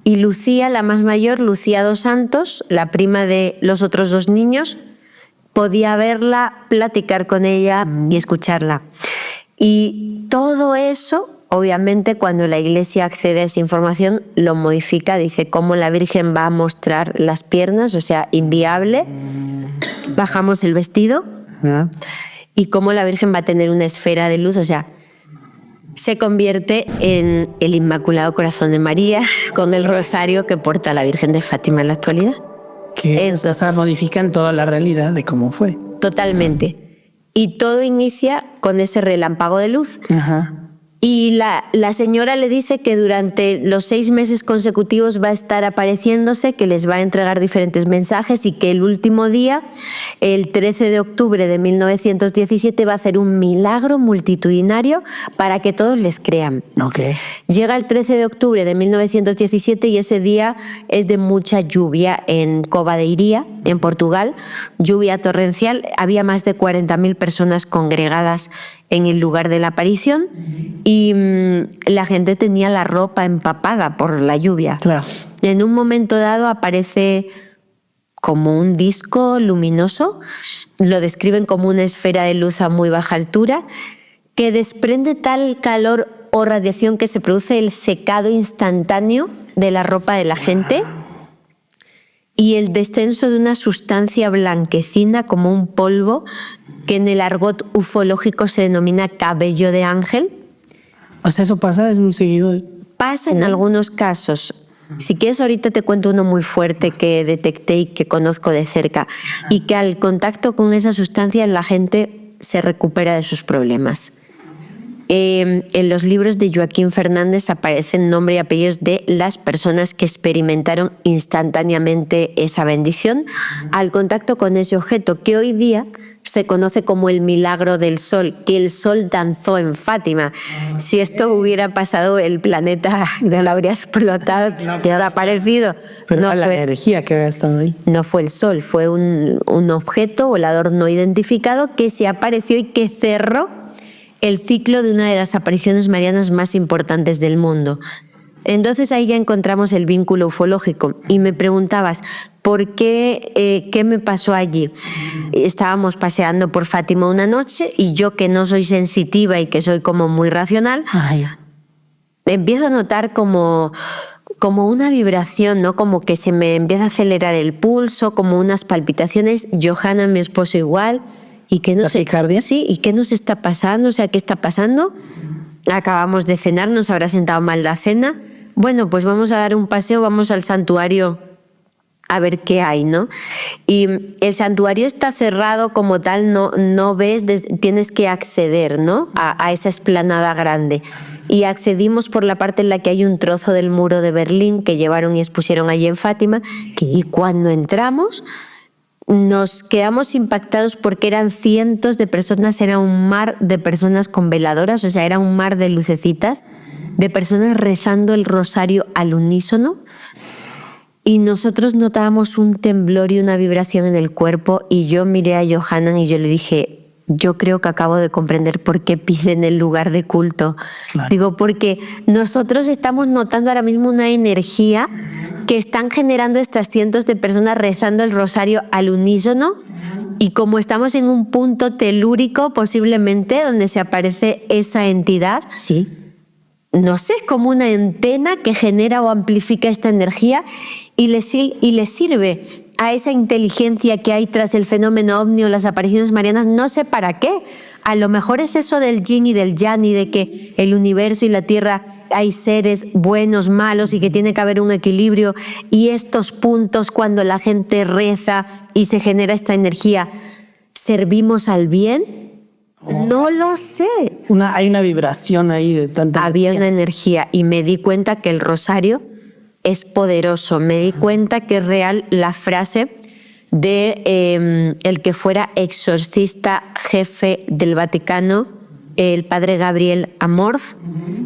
Y Lucía, la más mayor, Lucía dos Santos, la prima de los otros dos niños, podía verla, platicar con ella y escucharla. Y todo eso, obviamente, cuando la Iglesia accede a esa información, lo modifica, dice cómo la Virgen va a mostrar las piernas, o sea, inviable. Bajamos el vestido y cómo la Virgen va a tener una esfera de luz, o sea, se convierte en el Inmaculado Corazón de María con el rosario que porta la Virgen de Fátima en la actualidad. Que modifican toda la realidad de cómo fue. Totalmente. Y todo inicia con ese relámpago de luz. Ajá. Y la señora le dice que durante los 6 meses consecutivos va a estar apareciéndose, que les va a entregar diferentes mensajes y que el último día, el 13 de octubre de 1917, va a hacer un milagro multitudinario para que todos les crean. Okay. Llega el 13 de octubre de 1917 y ese día es de mucha lluvia en Cova de Iría, en Portugal, lluvia torrencial. Había más de 40.000 personas congregadas en el lugar de la aparición y la gente tenía la ropa empapada por la lluvia. Claro. En un momento dado aparece como un disco luminoso, lo describen como una esfera de luz a muy baja altura, que desprende tal calor o radiación que se produce el secado instantáneo de la ropa de la gente y el descenso de una sustancia blanquecina como un polvo que en el argot ufológico se denomina cabello de ángel. O sea, eso pasa, es muy seguido. Pasa en algunos casos. Si quieres, ahorita te cuento uno muy fuerte que detecté y que conozco de cerca, y que al contacto con esa sustancia la gente se recupera de sus problemas. En los libros de Joaquín Fernández aparecen nombre y apellidos de las personas que experimentaron instantáneamente esa bendición al contacto con ese objeto que hoy día se conoce como el milagro del sol, que el sol danzó en Fátima. Si esto hubiera pasado, el planeta no lo habría explotado, te habría aparecido. Pero no la energía que había estado ahí. No fue el sol, fue un objeto volador no identificado que se apareció y que cerró el ciclo de una de las apariciones marianas más importantes del mundo. Entonces ahí ya encontramos el vínculo ufológico y me preguntabas, ¿por qué? ¿Qué me pasó allí? Estábamos paseando por Fátima una noche y yo, que no soy sensitiva y que soy como muy racional, empiezo a notar como una vibración, ¿no? Como que se me empieza a acelerar el pulso, como unas palpitaciones. Johanna, mi esposo, igual. ¿Y qué nos Sí, ¿y qué nos está pasando? O sea, ¿qué está pasando? Acabamos de cenar, nos habrá sentado mal la cena. Bueno, pues vamos a dar un paseo, vamos al santuario a ver qué hay, ¿no? Y el santuario está cerrado como tal, no ves, tienes que acceder, ¿no? A esa explanada grande. Y accedimos por la parte en la que hay un trozo del muro de Berlín que llevaron y expusieron allí en Fátima. Y cuando entramos, nos quedamos impactados porque eran cientos de personas, era un mar de personas con veladoras, o sea, era un mar de lucecitas, de personas rezando el rosario al unísono. Y nosotros notábamos un temblor y una vibración en el cuerpo y yo miré a Johanna y yo le dije, yo creo que acabo de comprender por qué piden el lugar de culto. Claro. Digo, porque nosotros estamos notando ahora mismo una energía que están generando estas cientos de personas rezando el rosario al unísono y como estamos en un punto telúrico posiblemente donde se aparece esa entidad, sí, no sé, es como una antena que genera o amplifica esta energía y le sirve a esa inteligencia que hay tras el fenómeno ovni o las apariciones marianas, no sé para qué. A lo mejor es eso del yin y del yang y de que el universo y la tierra hay seres buenos, malos y que tiene que haber un equilibrio y estos puntos cuando la gente reza y se genera esta energía, ¿servimos al bien? No lo sé. Hay una vibración ahí de tanta Había una energía y me di cuenta que el rosario es poderoso. Me di cuenta que es real la frase de el que fuera exorcista jefe del Vaticano, el padre Gabriel Amorth.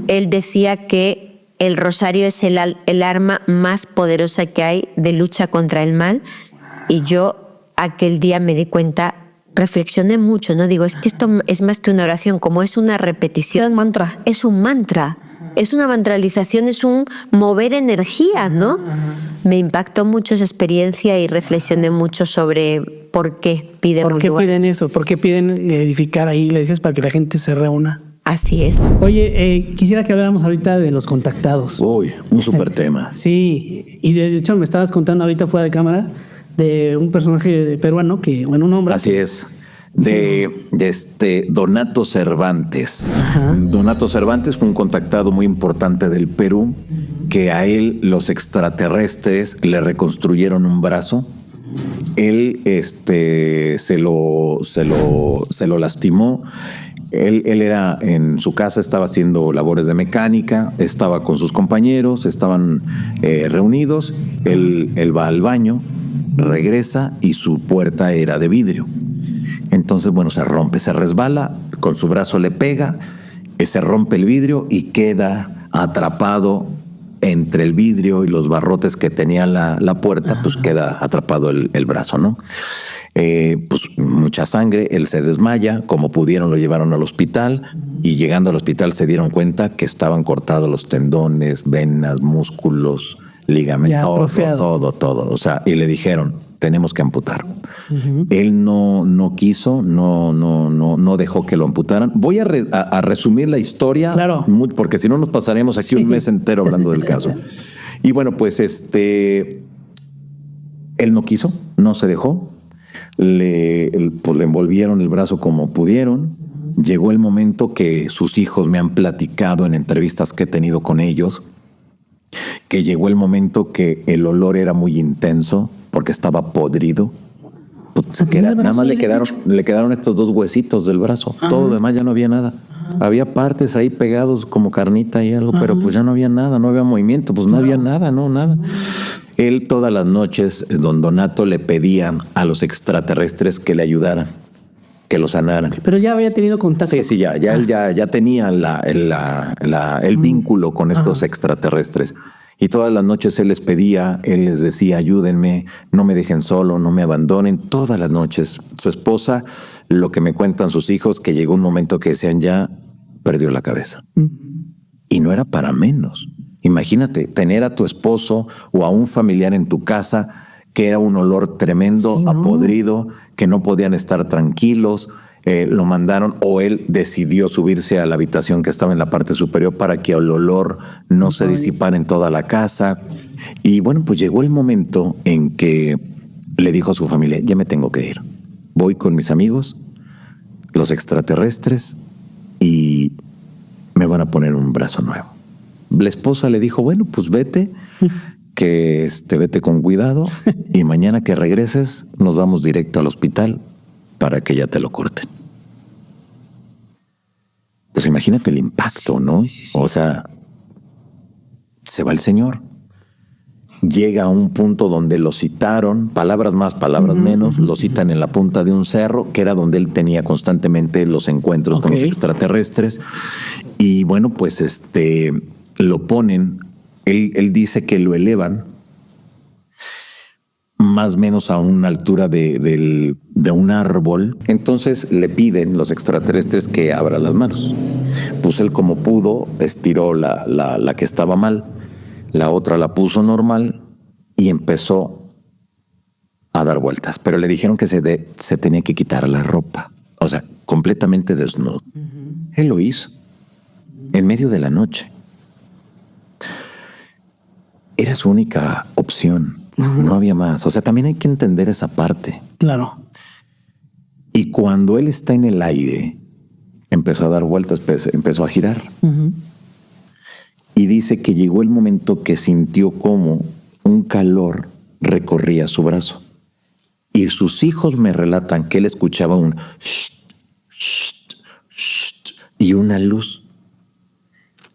Él decía que el rosario es el arma más poderosa que hay de lucha contra el mal. Y yo aquel día me di cuenta, reflexioné mucho, ¿no? Digo, es que esto es más que una oración, como es una repetición. Es un mantra. Es un mantra. Es una mantralización, es un mover energía, ¿no? Me impactó mucho esa experiencia y reflexioné mucho sobre por qué piden ¿Por un qué lugar. piden eso? ¿Por qué piden edificar ahí iglesias para que la gente se reúna? Así es. Oye, quisiera que habláramos ahorita de los contactados. Uy, un súper tema. Sí, y de hecho me estabas contando ahorita fuera de cámara de un personaje peruano que, bueno, un hombre. Así es. De Donato Cervantes. Donato Cervantes fue un contactado muy importante del Perú, que a él los extraterrestres le reconstruyeron un brazo. Él se lo lastimó. Él era en su casa, estaba haciendo labores de mecánica, estaba con sus compañeros, estaban reunidos. Él va al baño, regresa y su puerta era de vidrio. Entonces, bueno, se rompe, se resbala, con su brazo le pega, se rompe el vidrio y queda atrapado entre el vidrio y los barrotes que tenía la puerta, pues queda atrapado el brazo, ¿no? Pues mucha sangre, él se desmaya, como pudieron lo llevaron al hospital y llegando al hospital se dieron cuenta que estaban cortados los tendones, venas, músculos, ligamentos, todo. O sea, y le dijeron, tenemos que amputar. Él no quiso, no dejó que lo amputaran. Voy a resumir la historia, claro, porque si no nos pasaremos aquí un mes entero hablando del caso. Y bueno, pues él no quiso, no se dejó. Le envolvieron el brazo como pudieron. Llegó el momento que sus hijos me han platicado en entrevistas que he tenido con ellos, que llegó el momento que el olor era muy intenso porque estaba podrido. Nada más le quedaron estos dos huesitos del brazo. Todo lo demás ya no había nada. Había partes ahí pegados como carnita y algo, pero pues ya no había nada, no había movimiento, pues no había nada, nada. Él todas las noches, don Donato, le pedía a los extraterrestres que le ayudaran, que lo sanaran. Pero ya había tenido contacto. Sí, él ya tenía el vínculo con estos extraterrestres. Y todas las noches él les pedía, él les decía, ayúdenme, no me dejen solo, no me abandonen. Todas las noches. Su esposa, lo que me cuentan sus hijos, que llegó un momento que decían, ya perdió la cabeza. Y no era para menos. Imagínate, tener a tu esposo o a un familiar en tu casa que era un olor tremendo, sí, ¿no? Podrido, que no podían estar tranquilos. Lo mandaron o él decidió subirse a la habitación que estaba en la parte superior para que el olor no se disipara en toda la casa. Y bueno, pues llegó el momento en que le dijo a su familia, ya me tengo que ir. Voy con mis amigos, los extraterrestres, y me van a poner un brazo nuevo. La esposa le dijo, bueno, pues vete, que vete con cuidado y mañana que regreses nos vamos directo al hospital para que ya te lo corten. Pues imagínate el impacto, ¿no? Sí. O sea, se va el señor. Llega a un punto donde lo citaron, palabras más, palabras menos, lo citan en la punta de un cerro, que era donde él tenía constantemente los encuentros con los extraterrestres. Y bueno, pues lo ponen, él dice que lo elevan más o menos a una altura de un árbol. Entonces le piden los extraterrestres que abra las manos. Pues él, como pudo, estiró la que estaba mal, la otra la puso normal y empezó a dar vueltas. Pero le dijeron que se tenía que quitar la ropa, o sea, completamente desnudo. Él lo hizo en medio de la noche. Era su única opción. No había más. O sea, también hay que entender esa parte. Claro. Y cuando él está en el aire, empezó a dar vueltas, empezó a girar. Y dice que llegó el momento que sintió como un calor recorría su brazo. Y sus hijos me relatan que él escuchaba un shht, shht, shht, y una luz.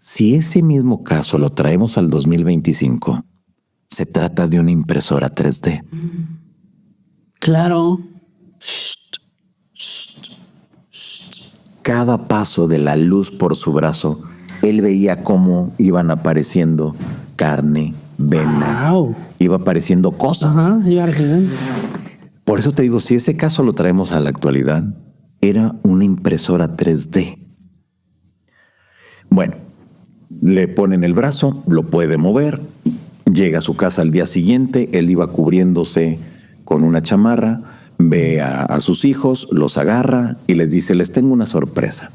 Si ese mismo caso lo traemos al 2025, se trata de una impresora 3D. Claro. Cada paso de la luz por su brazo él veía cómo iban apareciendo carne, venas, iba apareciendo cosas. Ajá, iba regenerando. Por eso te digo, si ese caso lo traemos a la actualidad, era una impresora 3D. Bueno, le ponen el brazo, lo puede mover, llega a su casa al día siguiente, él iba cubriéndose con una chamarra, ve a sus hijos, los agarra y les dice, les tengo una sorpresa.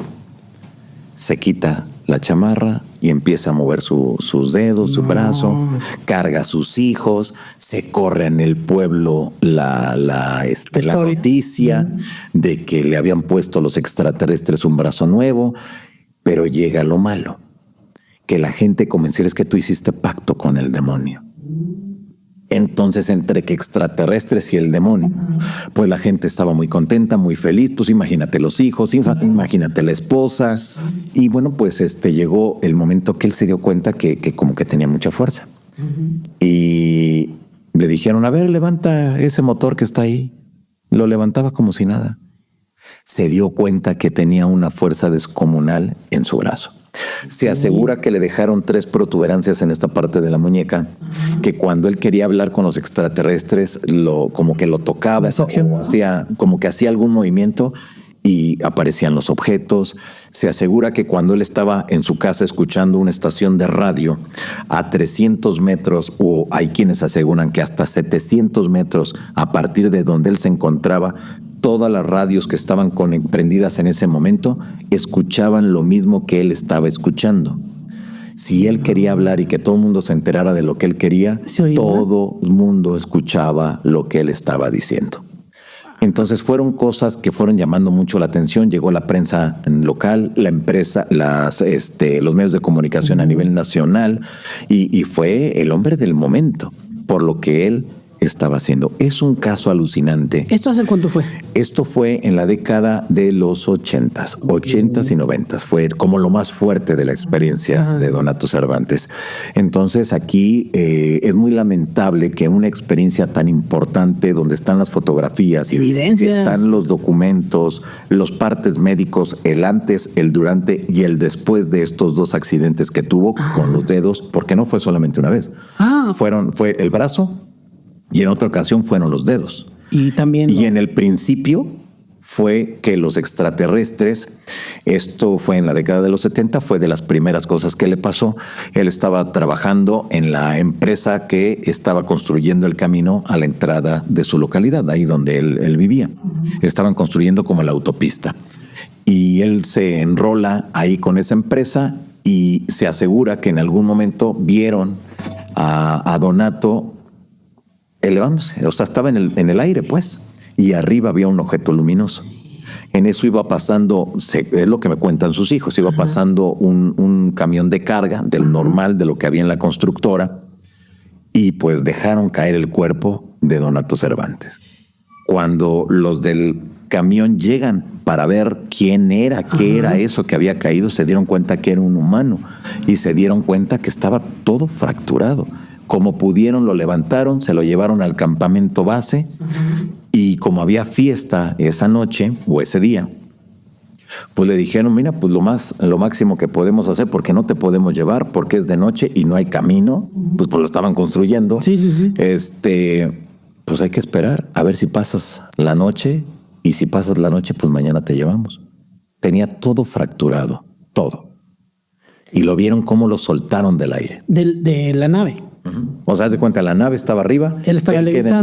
Se quita la chamarra y empieza a mover sus dedos, su brazo, carga a sus hijos, se corre en el pueblo la noticia de que le habían puesto los extraterrestres un brazo nuevo, pero llega lo malo, que la gente comenzó, es que tú hiciste pacto con el demonio. Entonces, entre que extraterrestres y el demonio, pues la gente estaba muy contenta, muy feliz. Pues imagínate los hijos, imagínate la esposa. Y bueno, pues llegó el momento que él se dio cuenta que como que tenía mucha fuerza. Y le dijeron, a ver, levanta ese motor que está ahí. Lo levantaba como si nada. Se dio cuenta que tenía una fuerza descomunal en su brazo. Se asegura que le dejaron 3 protuberancias en esta parte de la muñeca, que cuando él quería hablar con los extraterrestres, como que lo tocaba, como que hacía algún movimiento y aparecían los objetos. Se asegura que cuando él estaba en su casa escuchando una estación de radio a 300 metros, o hay quienes aseguran que hasta 700 metros a partir de donde él se encontraba, todas las radios que estaban prendidas en ese momento escuchaban lo mismo que él estaba escuchando. Si él quería hablar y que todo el mundo se enterara de lo que él quería, todo el mundo escuchaba lo que él estaba diciendo. Entonces fueron cosas que fueron llamando mucho la atención. Llegó la prensa local, la empresa, los medios de comunicación a nivel nacional, y fue el hombre del momento por lo que él estaba haciendo. Es un caso alucinante. ¿Esto hace cuánto fue? Esto fue en la década de los 80s y 90s. Fue como lo más fuerte de la experiencia de Donato Cervantes. Entonces aquí es muy lamentable que una experiencia tan importante, donde están las fotografías, evidencias, están los documentos, los partes médicos, el antes, el durante y el después de estos 2 accidentes que tuvo con los dedos, porque no fue solamente una vez. Fue el brazo, y en otra ocasión fueron los dedos. Y también. Y en el principio fue que los extraterrestres, esto fue en la década de los 70, fue de las primeras cosas que le pasó. Él estaba trabajando en la empresa que estaba construyendo el camino a la entrada de su localidad, ahí donde él vivía. Estaban construyendo como la autopista. Y él se enrola ahí con esa empresa y se asegura que en algún momento vieron a Donato elevándose, o sea, estaba en el aire, pues, y arriba había un objeto luminoso. En eso iba pasando, es lo que me cuentan sus hijos, iba pasando un camión de carga del normal, de lo que había en la constructora, y pues dejaron caer el cuerpo de Donato Cervantes. Cuando los del camión llegan para ver quién era, qué era eso que había caído, se dieron cuenta que era un humano y se dieron cuenta que estaba todo fracturado. Como pudieron, lo levantaron, se lo llevaron al campamento base y como había fiesta esa noche o ese día, pues le dijeron, mira, pues lo máximo que podemos hacer, porque no te podemos llevar, porque es de noche y no hay camino, pues lo estaban construyendo. Sí. Pues hay que esperar a ver si pasas la noche, y si pasas la noche, pues mañana te llevamos. Tenía todo fracturado, todo. Y lo vieron cómo lo soltaron del aire. De la nave. O sea, haz de cuenta, la nave estaba arriba, él queda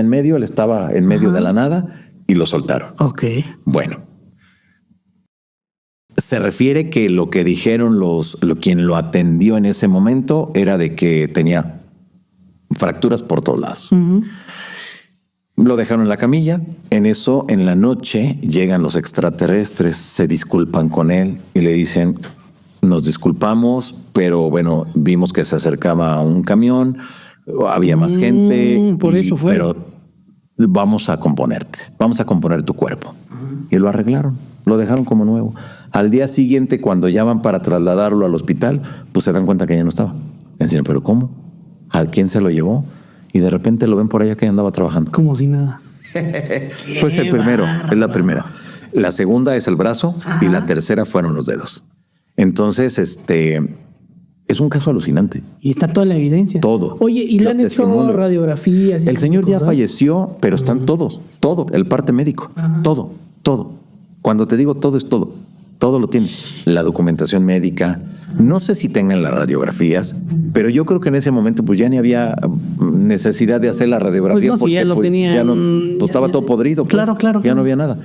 en medio, él estaba en medio de la nada y lo soltaron. Bueno, se refiere que lo que dijeron quien lo atendió en ese momento era de que tenía fracturas por todos lados. Lo dejaron en la camilla. En eso, en la noche, llegan los extraterrestres, se disculpan con él y le dicen: nos disculpamos, pero bueno, vimos que se acercaba un camión, había más gente. Por eso fue. Pero vamos a componer tu cuerpo. Y lo arreglaron, lo dejaron como nuevo. Al día siguiente, cuando ya van para trasladarlo al hospital, pues se dan cuenta que ya no estaba. Dicen, ¿pero cómo? ¿A quién se lo llevó? Y de repente lo ven por allá que andaba trabajando. Como si nada. Pues el primero, es la primera. La segunda es el brazo y la tercera fueron los dedos. Entonces, es un caso alucinante. Y está toda la evidencia. Todo. Oye, ¿y le Los han hecho testimonios. radiografías? El señor ya falleció, pero están todos, todo, el parte médico, todo. Cuando te digo todo es todo. Todo lo tiene. La documentación médica. No sé si tengan las radiografías, pero yo creo que en ese momento pues ya ni había necesidad de hacer la radiografía. Pues no, si ya lo tenían, ya no, pues, estaba todo podrido. Pues, Claro. Ya no había nada.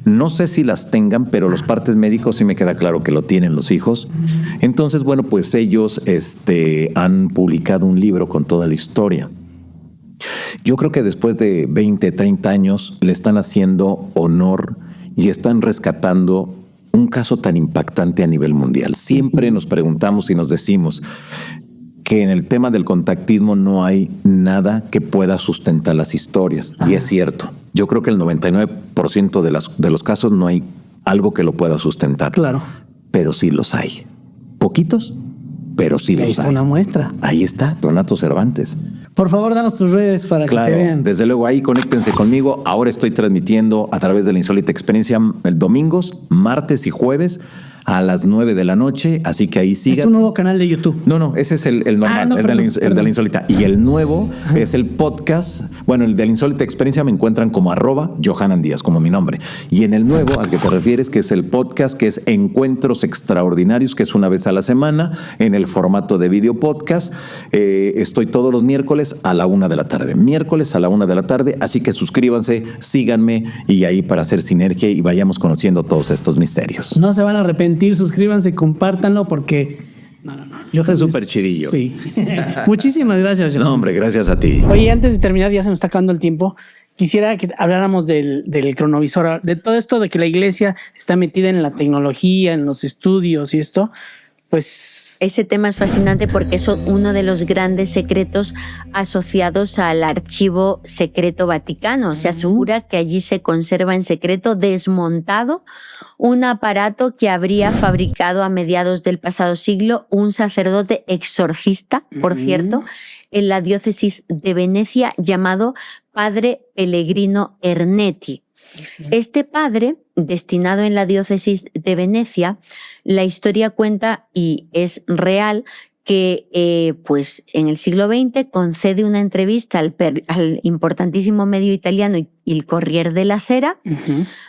No sé si las tengan, pero los partes médicos sí me queda claro que lo tienen los hijos. Entonces, bueno, pues ellos han publicado un libro con toda la historia. Yo creo que después de 20, 30 años le están haciendo honor y están rescatando un caso tan impactante a nivel mundial. Siempre nos preguntamos y nos decimos que en el tema del contactismo no hay nada que pueda sustentar las historias. Y es cierto. Yo creo que el 99% de los casos no hay algo que lo pueda sustentar. Claro. Pero sí los hay. Poquitos, pero sí los hay. Ahí está una muestra. Ahí está, Donato Cervantes. Por favor, danos tus redes para que te vean. Desde luego ahí conéctense conmigo. Ahora estoy transmitiendo a través de La Insólita Experiencia el domingos, martes y jueves a las 9 de la noche, así que ahí sigan. ¿Es tu nuevo canal de YouTube? No, ese es el normal, no, el de la Insólita. Y el nuevo es el podcast. Bueno, el de La Insólita Experiencia me encuentran como @Johanan Díaz, como mi nombre. Y en el nuevo, al que te refieres, que es el podcast, que es Encuentros Extraordinarios, que es una vez a la semana, en el formato de video podcast. Estoy todos los miércoles a la 1 de la tarde. Miércoles a la 1 de la tarde, así que suscríbanse, síganme y ahí para hacer sinergia y vayamos conociendo todos estos misterios. No se van a arrepentir, suscríbanse, compártanlo porque... No. Yo soy súper chidillo. Sí. Muchísimas gracias. No, hombre, gracias a ti. Oye, antes de terminar, ya se nos está acabando el tiempo. Quisiera que habláramos del cronovisor, de todo esto de que la iglesia está metida en la tecnología, en los estudios y esto. Pues ese tema es fascinante porque es uno de los grandes secretos asociados al Archivo Secreto Vaticano. Se asegura que allí se conserva en secreto, desmontado, un aparato que habría fabricado a mediados del pasado siglo un sacerdote exorcista, por cierto, en la diócesis de Venecia, llamado Padre Pellegrino Ernetti. Este padre, destinado en la diócesis de Venecia, la historia cuenta, y es real, que pues en el siglo XX concede una entrevista al importantísimo medio italiano Il Corriere della Sera,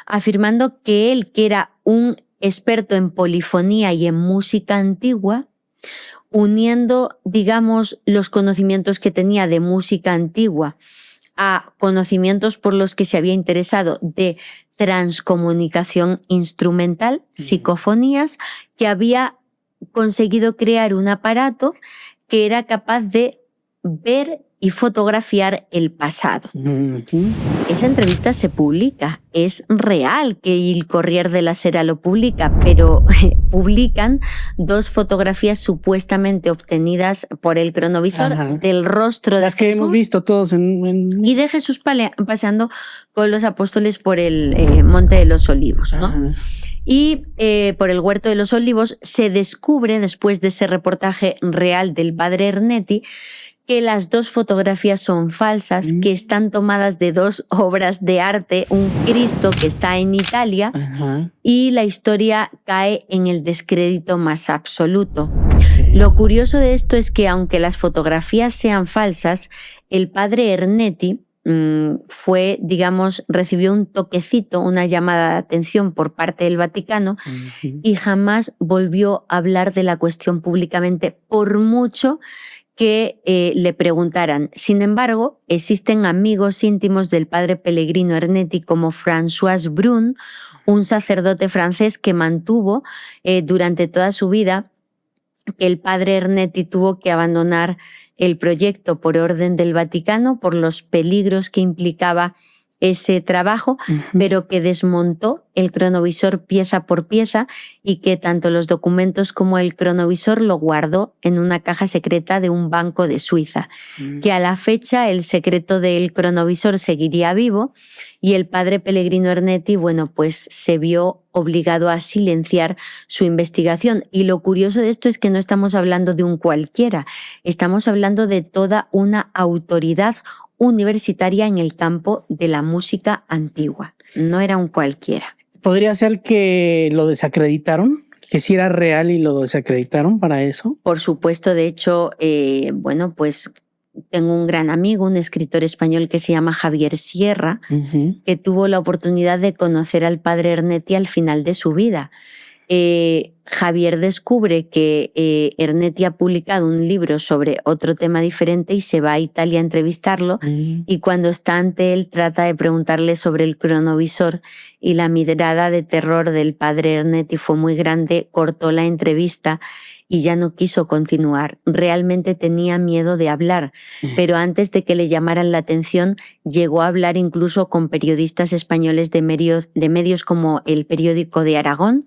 afirmando que él, que era un experto en polifonía y en música antigua, uniendo, digamos, los conocimientos que tenía de música antigua a conocimientos por los que se había interesado de transcomunicación instrumental, psicofonías, que había conseguido crear un aparato que era capaz de ver y fotografiar el pasado. Esa entrevista se publica, es real que el Corriere della Sera lo publica, pero publican dos fotografías supuestamente obtenidas por el cronovisor del rostro de las que Jesús, hemos visto todos y de Jesús paseando con los apóstoles por el Monte de los Olivos, ¿no? Y por el Huerto de los Olivos se descubre, después de ese reportaje real del padre Ernetti, que las dos fotografías son falsas, que están tomadas de dos obras de arte, un Cristo que está en Italia, y la historia cae en el descrédito más absoluto. Lo curioso de esto es que, aunque las fotografías sean falsas, el padre Ernetti fue, digamos, recibió un toquecito, una llamada de atención por parte del Vaticano, y jamás volvió a hablar de la cuestión públicamente, por mucho que le preguntaran. Sin embargo, existen amigos íntimos del padre Pellegrino Ernetti, como François Brun, un sacerdote francés que mantuvo durante toda su vida que el padre Ernetti tuvo que abandonar el proyecto por orden del Vaticano por los peligros que implicaba ese trabajo, pero que desmontó el cronovisor pieza por pieza y que tanto los documentos como el cronovisor lo guardó en una caja secreta de un banco de Suiza, que a la fecha el secreto del cronovisor seguiría vivo y el padre Pellegrino Ernetti, bueno, pues se vio obligado a silenciar su investigación. Y lo curioso de esto es que no estamos hablando de un cualquiera, estamos hablando de toda una autoridad universitaria en el campo de la música antigua. No era un cualquiera. ¿Podría ser que lo desacreditaron? que sí era real y lo desacreditaron para eso. Por supuesto, de hecho, bueno, pues tengo un gran amigo, un escritor español que se llama Javier Sierra, que tuvo la oportunidad de conocer al padre Ernetti al final de su vida. Javier descubre que Ernetti ha publicado un libro sobre otro tema diferente y se va a Italia a entrevistarlo, y cuando está ante él trata de preguntarle sobre el cronovisor y la mirada de terror del padre Ernetti fue muy grande, cortó la entrevista y ya no quiso continuar. Realmente tenía miedo de hablar, pero antes de que le llamaran la atención, llegó a hablar incluso con periodistas españoles de medios como El Periódico de Aragón,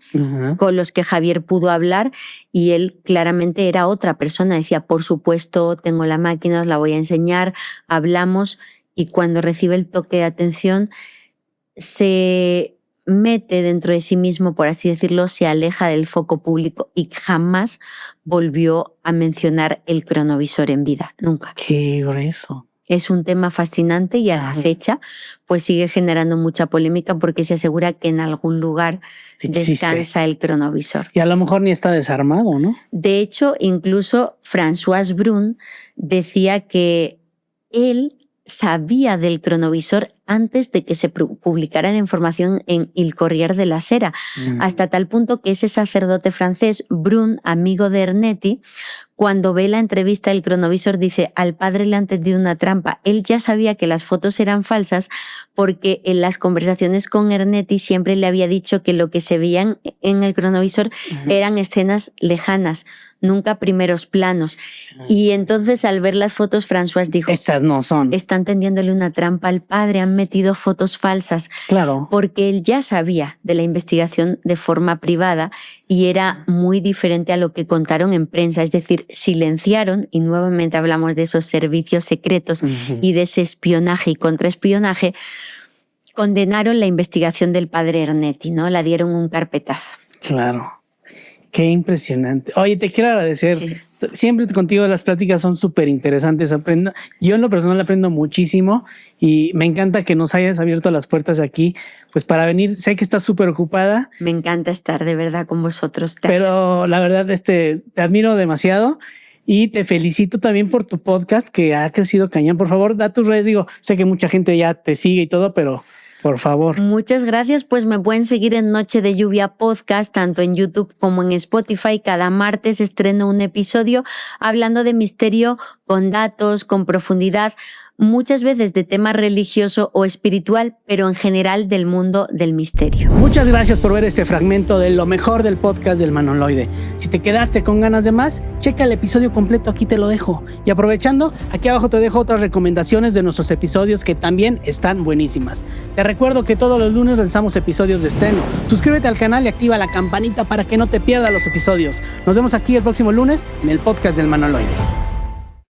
con los que Javier pudo hablar, y él claramente era otra persona. Decía, por supuesto, tengo la máquina, os la voy a enseñar, hablamos, y cuando recibe el toque de atención, se mete dentro de sí mismo, por así decirlo, se aleja del foco público y jamás volvió a mencionar el cronovisor en vida, nunca. Qué grueso. Es un tema fascinante y a la fecha pues sigue generando mucha polémica porque se asegura que en algún lugar descansa el cronovisor. Y a lo mejor ni está desarmado, ¿no? De hecho, incluso François Brun decía que él sabía del cronovisor antes de que se publicara la información en Il Corriere della Sera, hasta tal punto que ese sacerdote francés, Brun, amigo de Ernetti, cuando ve la entrevista del cronovisor dice, al padre le han tendido una trampa. Él ya sabía que las fotos eran falsas porque en las conversaciones con Ernetti siempre le había dicho que lo que se veían en el cronovisor eran escenas lejanas, nunca primeros planos. Y entonces al ver las fotos, François dijo, estas no son. Están tendiéndole una trampa al padre, han metido fotos falsas. Claro. Porque él ya sabía de la investigación de forma privada y era muy diferente a lo que contaron en prensa. Es decir, silenciaron, y nuevamente hablamos de esos servicios secretos y de ese espionaje y contraespionaje, condenaron la investigación del padre Ernetti, ¿no? La dieron un carpetazo. Claro. Qué impresionante. Oye, te quiero agradecer. Sí. Siempre contigo las pláticas son súper interesantes. Yo en lo personal aprendo muchísimo y me encanta que nos hayas abierto las puertas aquí pues para venir. Sé que estás súper ocupada. Me encanta estar de verdad con vosotros. Pero la verdad te admiro demasiado y te felicito también por tu podcast que ha crecido cañón. Por favor, da tus redes. Digo, sé que mucha gente ya te sigue y todo, pero por favor. Muchas gracias. Pues me pueden seguir en Noche de Lluvia Podcast, tanto en YouTube como en Spotify. Cada martes estreno un episodio hablando de misterio con datos, con profundidad, muchas veces de tema religioso o espiritual, pero en general del mundo del misterio. Muchas gracias por ver este fragmento de lo mejor del podcast del Manoloide. Si te quedaste con ganas de más, checa el episodio completo, aquí te lo dejo. Y aprovechando, aquí abajo te dejo otras recomendaciones de nuestros episodios que también están buenísimas. Te recuerdo que todos los lunes lanzamos episodios de estreno. Suscríbete al canal y activa la campanita para que no te pierdas los episodios. Nos vemos aquí el próximo lunes en el podcast del Manoloide.